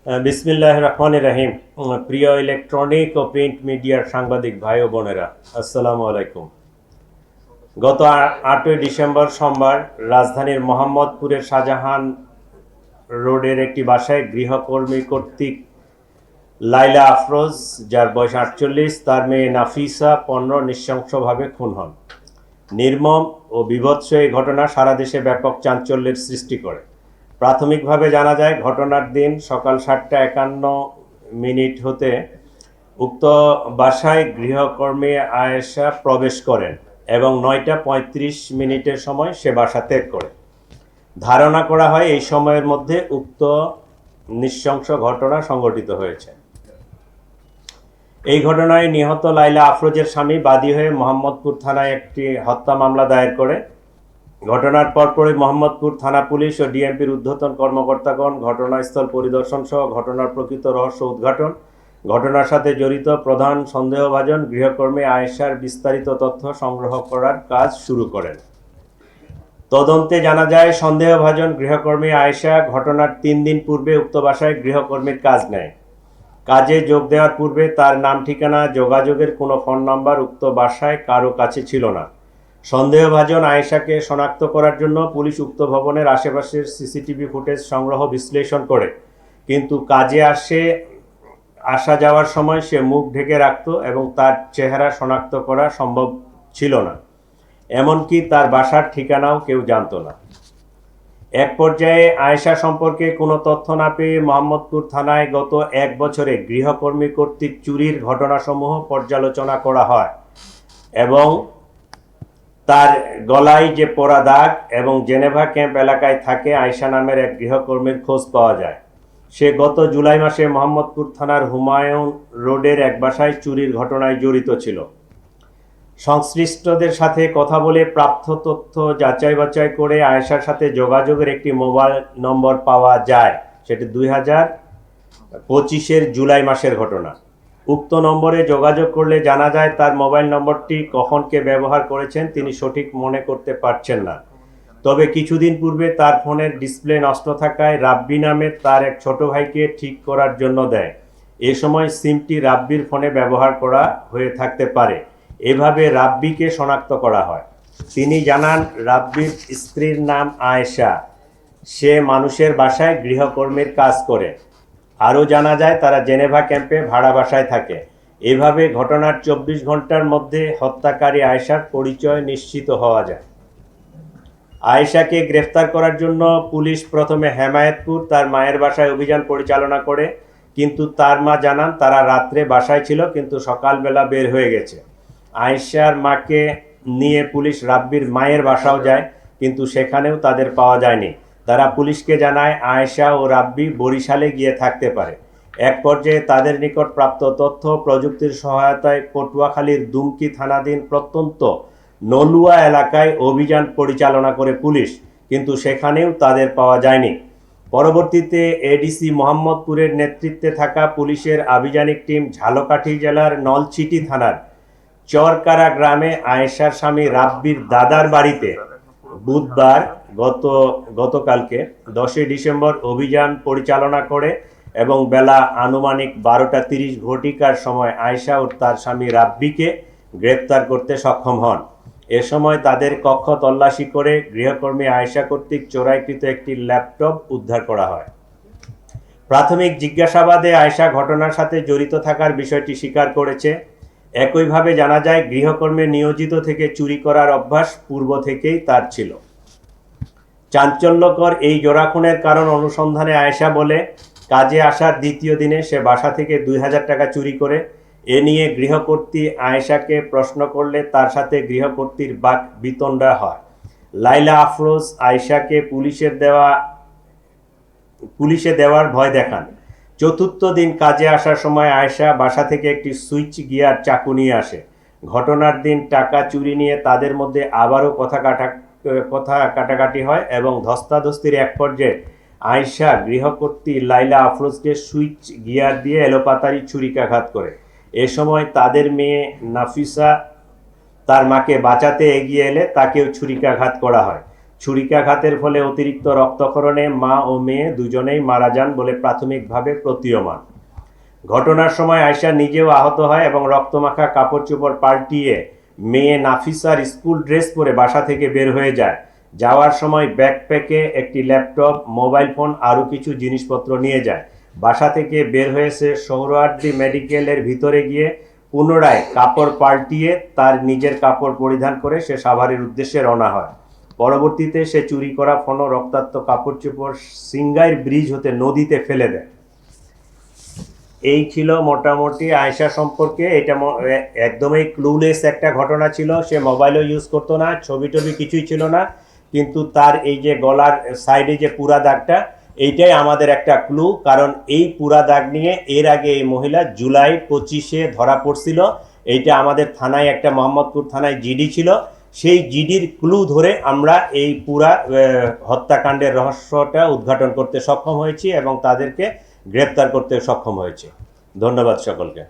বিসমিল্লাহির রহমানির রহিম। প্রিয় ইলেকট্রনিক ও প্রিন্ট মিডিয়ার সাংবাদিক ভাই ও বোনেরা, আসসালামু আলাইকুম। গত 8ই ডিসেম্বর সোমবার রাজধানীর মোহাম্মদপুরের শাহজাহান রোডের একটি বাসায় গৃহকর্মী কর্তৃক লাইলা আফরোজ, যার বয়স 48, তার মেয়ে নাফিসা 15 নৃশংসভাবে খুন হন। নির্মম ও বীভৎস এই ঘটনা সারা দেশে ব্যাপক চাঞ্চল্যের সৃষ্টি করে। প্রাথমিকভাবে জানা যায়, ঘটনার দিন সকাল 7টা 51 হতে উক্ত বাসায় গৃহকর্মী আয়েশা প্রবেশ করেন এবং 9টা 35 সময় সে বাসা ত্যাগ করে। ধারণা করা হয় এই সময়ের মধ্যে উক্ত নৃশংস ঘটনা সংঘটিত হয়েছে। এই ঘটনায় নিহত লাইলা আফরোজের স্বামী বাদী হয়ে মোহাম্মদপুর থানায় একটি হত্যা মামলা দায়ের করে। ঘটনার পরপরই মোহাম্মদপুর থানা পুলিশ ও ডিএমপির ঊর্ধ্বতন কর্মকর্তাগণ ঘটনাস্থল পরিদর্শন সহ ঘটনার প্রকৃত রহস্য উদ্ঘাটন, ঘটনার সাথে জড়িত প্রধান সন্দেহভাজন গৃহকর্মী আয়েশার বিস্তারিত তথ্য সংগ্রহ করার কাজ শুরু করেন। তদন্তে জানা যায়, সন্দেহভাজন গৃহকর্মী আয়েশা ঘটনার 3 দিন পূর্বে উক্ত বাসায় গৃহকর্মীর কাজ নেয়। কাজে যোগ দেওয়ার পূর্বে তার নাম, ঠিকানা, যোগাযোগের কোনো ফোন নাম্বার উক্ত বাসায় কারো কাছে ছিল না। সন্দেহভাজন আয়েশাকে শনাক্ত করার জন্য পুলিশ উক্ত ভবনের আশেপাশের সিসিটিভি ফুটেজ সংগ্রহ বিশ্লেষণ করে, কিন্তু কাজে আসা যাওয়ার সময় সে মুখ ঢেকে রাখত এবং তার চেহারা শনাক্ত করা সম্ভব ছিল না। এমনকি তার বাসার ঠিকানাও কেউ জানত না। এক পর্যায়ে আয়েশা সম্পর্কে কোনো তথ্য না পেয়ে মোহাম্মদপুর থানায় গত 1 বছরে গৃহকর্মী কর্তৃক চুরির ঘটনাসমূহ পর্যালোচনা করা হয় এবং তার গলায় যে পোড়া দাগ এবং জেনেভা ক্যাম্প এলাকায় থাকে আয়েশা নামের এক গৃহকর্মীর খোঁজ পাওয়া যায়। সে গত জুলাই মাসে মোহাম্মদপুর থানার হুমায়ুন রোডের এক বাসায় চুরির ঘটনায় জড়িত ছিল। সংশ্লিষ্টদের সাথে কথা বলে প্রাপ্ত তথ্য যাচাই বাছাই করে আয়েশার সাথে যোগাযোগের একটি মোবাইল নম্বর পাওয়া যায়। সেটি 2025-এর জুলাই মাসের ঘটনা। উক্ত নম্বরে যোগাযোগ করলে জানা যায়, তার মোবাইল নম্বরটি কখন কে ব্যবহার করেছেন তিনি সঠিক মনে করতে পারছেন না। তবে কিছুদিন পূর্বে তার ফোনের ডিসপ্লে নষ্ট থাকায় রাব্বি নামের তার এক ছোট ভাইকে ঠিক করার জন্য দেয়। এ সময় সিমটি রাব্বির ফোনে ব্যবহার করা হয়ে থাকতে পারে। এভাবে রাব্বিকে শনাক্ত করা হয়। তিনি জানান, রাব্বির স্ত্রীর নাম আয়েশা, সে মানুষের বাসায় গৃহকর্মীর কাজ করে। আরও জানা যায়, তারা জেনেভা ক্যাম্পে ভাড়া বাসায় থাকে। এভাবে ঘটনার 24 ঘন্টার মধ্যে হত্যাকারী আয়েশার পরিচয় নিশ্চিত হওয়া যায়। আয়েশাকে গ্রেফতার করার জন্য পুলিশ প্রথমে হেমায়েতপুর তার মায়ের বাসায় অভিযান পরিচালনা করে, কিন্তু তার মা জানান তারা রাত্রে বাসায় ছিল কিন্তু সকালবেলা বের হয়ে গেছে। আয়েশার মাকে নিয়ে পুলিশ রাব্বির মায়ের বাসাও যায়, কিন্তু সেখানেও তাদের পাওয়া যায়নি। তারা পুলিশকে জানায় আয়েশা ও রাব্বি বরিশালে গিয়ে থাকতে পারে। এক পর্যায়ে তাদের নিকট প্রাপ্ত তথ্য প্রযুক্তির সহায়তায় পটুয়াখালীর দুমকি থানাধীন প্রত্যন্ত নলুয়া এলাকায় অভিযান পরিচালনা করে পুলিশ, কিন্তু সেখানেও তাদের পাওয়া যায়নি। পরবর্তীতে এডিসি মোহাম্মদপুরের নেতৃত্বে থাকা পুলিশের আভিযানিক টিম ঝালকাঠি জেলার নলছিটি থানার চরকারা গ্রামে আয়েশার স্বামী রাব্বির দাদার বাড়িতে বুধবার গতকালকে 10 ডিসেম্বর অভিযান পরিচালনা করে এবং বেলা আনুমানিক 12টা 30 সময় আয়েশা ও তার স্বামী রাব্বিকে গ্রেপ্তার করতে সক্ষম হন। এ সময় তাদের কক্ষ তল্লাশি করে গৃহকর্মী আয়েশা কর্তৃক চোরাইকৃত একটি ল্যাপটপ উদ্ধার করা হয়। প্রাথমিক জিজ্ঞাসাবাদে আয়েশা ঘটনার সাথে জড়িত থাকার বিষয়টি স্বীকার করেছে। একইভাবে জানা যায়, গৃহকর্মী নিয়োজিত থেকে চুরি করার অভ্যাস পূর্ব থেকেই তার ছিল। চাঞ্চল্যকর এই জোড়া খুনের কারণ অনুসন্ধানে আয়েশা বলে, কাজে আসার দ্বিতীয় দিনে সে বাসা থেকে 2000 টাকা চুরি করে। এ নিয়ে গৃহকর্ত্রী আয়েশাকে প্রশ্ন করলে তার সাথে গৃহকর্ত্রীর বাক বিতণ্ডা হয়। লাইলা আফরোজ আয়েশাকে পুলিশে দেওয়ার ভয় দেখান। চতুর্থ দিন কাজে আসার সময় আয়েশা বাসা থেকে একটি সুইচ গিয়ার চাকু নিয়ে আসে। ঘটনার দিন টাকা চুরি নিয়ে তাদের মধ্যে আবারও কথা কাটাকাটি হয় এবং ধস্তাধস্তির এক পর্যায়ে আয়েশা গৃহকর্ত্রী লাইলা আফরোজকে সুইচ গিয়ার দিয়ে এলোপাতাড়ি ছুরিকাঘাত করে। এ সময় তাদের মেয়ে নাফিসা তার মাকে বাঁচাতে এগিয়ে এলে তাকেও ছুরিকাঘাত করা হয়। ছুরিকাঘাতের ফলে অতিরিক্ত রক্তক্ষরণে মা ও মেয়ে দুজনেই মারা যান বলে প্রাথমিকভাবে প্রতীয়মান। ঘটনার সময় আয়শা নিজেও আহত হয় এবং রক্তমাখা কাপড় চোপড় পাল্টিয়ে মেয়ে নাফিসার স্কুল ড্রেস পরে বাসা থেকে বের হয়ে যায়। যাওয়ার সময় ব্যাকপ্যাকে একটি ল্যাপটপ, মোবাইল ফোন আরও কিছু জিনিসপত্র নিয়ে যায়। বাসা থেকে বের হয়েছে সোহরাওয়ার্দী মেডিকেলের ভিতরে গিয়ে পুনরায় কাপড় পাল্টিয়ে তার নিজের কাপড় পরিধান করে সে সাভারের উদ্দেশ্যে রওনা হয়। পরবর্তীতে সে চুরি করা ফোন ও রক্তাক্ত কাপড় চোপড় সিঙ্গাইর ব্রিজ হতে নদীতে ফেলে দেয়। এই ছিল মোটামুটি আয়েশা সম্পর্কে। এটা একদমই ক্লুলেস একটা ঘটনা ছিল। সে মোবাইলও ইউজ করতো না, ছবি টবি কিছুই ছিল না, কিন্তু তার এই যে গলার সাইডে যে পুরা দাগটা, এইটাই আমাদের একটা ক্লু। কারণ এই পুরা দাগ নিয়ে এর আগে এই মহিলা জুলাই 25-এ ধরা পড়ছিল। এইটা আমাদের থানায় একটা মোহাম্মদপুর থানায় জিডি ছিল, সেই জিডির ক্লু ধরে আমরা এই পুরা হত্যাকাণ্ডের রহস্যটা উদ্ঘাটন করতে সক্ষম হয়েছি এবং তাদেরকে গ্রেপ্তার করতে সক্ষম হয়েছে। ধন্যবাদ সকলকে।